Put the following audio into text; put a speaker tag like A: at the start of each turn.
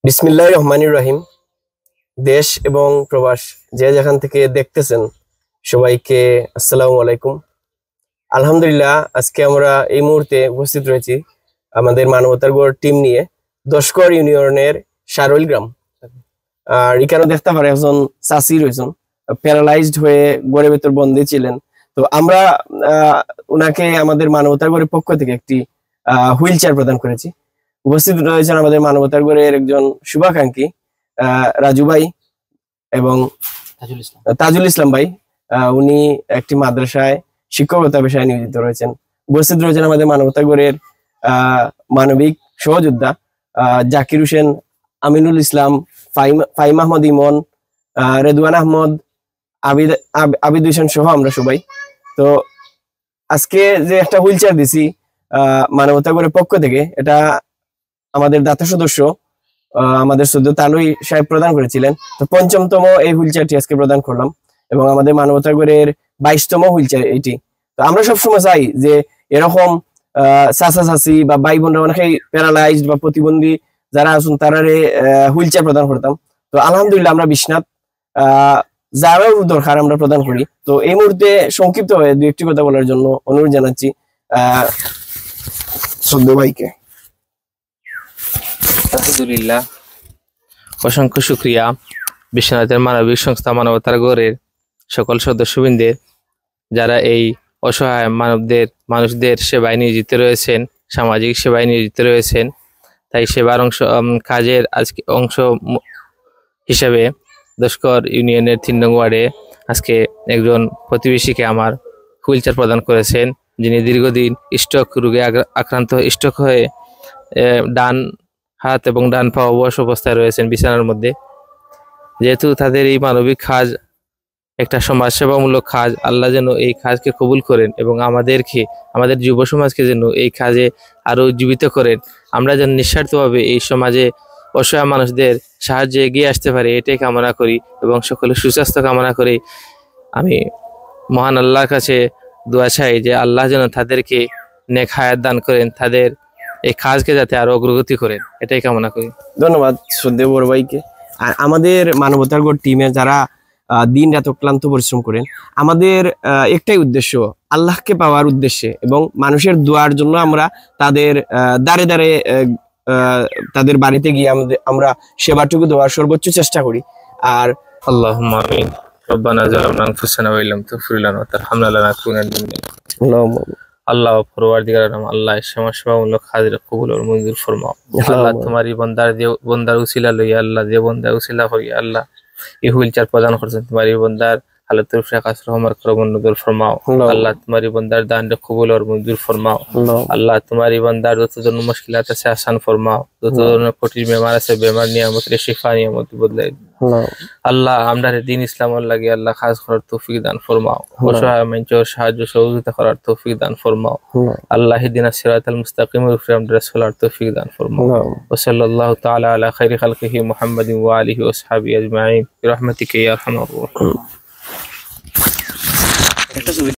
A: বিসমিল্লাহির রহমানির রহিম। দেশ এবং প্রবাস যে যেখান থেকে দেখতেছেন সবাইকে আসসালামু আলাইকুম। আলহামদুলিল্লাহ, আজকে আমরা এই মুহূর্তে উপস্থিত রয়েছি আমাদের মানবতার গড় টিম নিয়ে দশকর ইউনিয়নের সারইল গ্রাম। আর এখানে দেখতে পারে একজন চাষি রয়েছেন, প্যারালাইজড হয়ে গড়ের ভেতর বন্দী ছিলেন। তো আমরা ওনাকে আমাদের মানবতার গড়ের পক্ষ থেকে একটি হুইল চেয়ার প্রদান করেছি। উপস্থিত রয়েছেন আমাদের মানবতার গড়ের একজন শুভাকাঙ্ক্ষী রাজু ভাই এবং তাজুল ইসলাম ভাই। উনি একটি মাদ্রাসায় শিক্ষকতা পেশায় নিয়োজিত রয়েছেন। উপস্থিত রয়েছেন আমাদের মানবতার গড়ের মানবিক সহযোদ্ধা জাকির হোসেন, আমিনুল ইসলাম, ফাইম আহমদ ইমন, রেদওয়ান আহমদ, আবিদ হোসেন সহ আমরা সবাই। তো আজকে যে একটা হুইল চেয়ার দিছি মানবতার গড়ের পক্ষ থেকে, এটা আমাদের দাতা সদস্য আমাদের সদ্য তালুই সাহেব প্রদান করেছিলেন। তো ৫ম এই হুইল চেয়ারটি আজকে প্রদান করলাম এবং আমাদের মানবতার গড়ের ২২তম হুইল চেয়ার এটি। তো আমরা সবসময় চাই যে এরকম চাচা চাচি বা ভাই বোনরা অনেকেই প্যারালাইজড বা প্রতিবন্ধী যারা আছেন তারারে হুইল চেয়ার প্রদান করতাম। তো আলহামদুলিল্লাহ আমরা বিশ্বনাথ যারাও দরকার আমরা প্রদান করি। তো এই মুহূর্তে সংক্ষিপ্ত হয়ে দু একটি কথা বলার জন্য অনুরোধ জানাচ্ছি সদ্য ভাইকে।
B: আলহামদুলিল্লাহ, অসংখ্য শুক্রিয়া বিশ্বনাথের মানবিক সংস্থা মানবতার গড়ের সকল সদস্যবৃন্দের, যারা এই অসহায় মানুষদের সেবায় নিয়োজিত রয়েছেন, সামাজিক সেবায় নিয়োজিত রয়েছেন। তাই সেবার কাজের আজকে অংশ হিসেবে দশকর ইউনিয়নের ৩ নং ওয়ার্ডে আজকে একজন প্রতিবেশীকে আমার হুইল চেয়ার প্রদান করেছেন, যিনি দীর্ঘদিন স্ট্রোক রোগে আক্রান্ত, স্ট্রোক হয়ে ডান হাত এবং ডান পা অবশ অবস্থায় রয়েছেন বিছানার মধ্যে। যেহেতু তাদের এই মানবিক কাজ একটা সমাজসেবামূলক কাজ, আল্লাহ যেন এই কাজকে কবুল করেন এবং আমাদের যুব সমাজকে যেন এই কাজে আরো জীবিত করেন। আমরা যেন নিঃস্বার্থভাবে এই সমাজে অসহায় মানুষদের সাহায্যে এগিয়ে আসতে পারি, এটাই কামনা করি এবং সকলের সুস্বাস্থ্য কামনা করি। আমি মহান আল্লাহর কাছে দোয়া চাই যে আল্লাহ যেন তাদেরকে নেক হায়াত দান করেন, তাদের এই কাজকে যাতে আরো অগ্রগতি করেন, এটাই কামনা করি।
A: ধন্যবাদ শ্রদ্ধেয় বড় ভাইকে। আর আমাদের মানবতার গড় টিমে যারা দিন রাত অক্লান্ত পরিশ্রম করেন, আমাদের একটাই উদ্দেশ্য আল্লাহকে পাওয়ার উদ্দেশ্যে এবং মানুষের দোয়ার জন্য আমরা তাদের দাঁড়ে দাঁড়ে তাদের বাড়িতে গিয়ে আমরা সেবাটুকু দেওয়ার সর্বোচ্চ চেষ্টা করি। আর
B: আল্লাহুম্মা আমিন। রব্বানা যালামনা আনফুসানা ওয়া ইল্লাম তাগফির লানা ওয়া তারহামনা লানাকুনান্না মিনাল খাসিরিন। আল্লাহ পরওয়ারদিগার আলম, আল্লাহ সমাজসেবামূলক কাজের কবুল ও মঞ্জুর ফরমাও। আল্লাহ তোমারই বন্দার উসিলা লইয়া, আল্লাহ যে বন্দার উসিলা করিয়া আল্লাহ এই হুইল চেয়ার প্রদান করছেন, তোমারই বন্দার হালতের উপরে কাজ রহমার করো মঞ্জুর ফরমাও। আল্লাহ তোমারই বন্দার দান কবুল ও মঞ্জুর ফরমাও। আল্লাহ তোমারই বন্দার যত ধরনের মুশকিলাত আছে আসান ফরমাও, যত ধরনের কঠিন বেমার আছে বেমার নিয়ামতের শিফা নিয়ামত বদলাই। আল্লাহ আমরা দিন ইসলামের লাগে আল্লাহ কাজ করার তৌফিক দান ফরমাও, অসহায় মানুষের সাহায্য সহযোগিতা করার তৌফিক দান ফরমাও। আল্লাহ ইহদিনাস সিরাতাল মুস্তাকিমের উপরে আমরা চলার তৌফিক দান ফরমাও। ওয়া সাল্লাল্লাহু তাআলা আলা খাইরি খালকিহি মুহাম্মাদিন ওয়া আলিহি ওয়া আসহাবিহি আজমাইন বিরহমাতিকা ইয়া আরহামার রাহিমিন।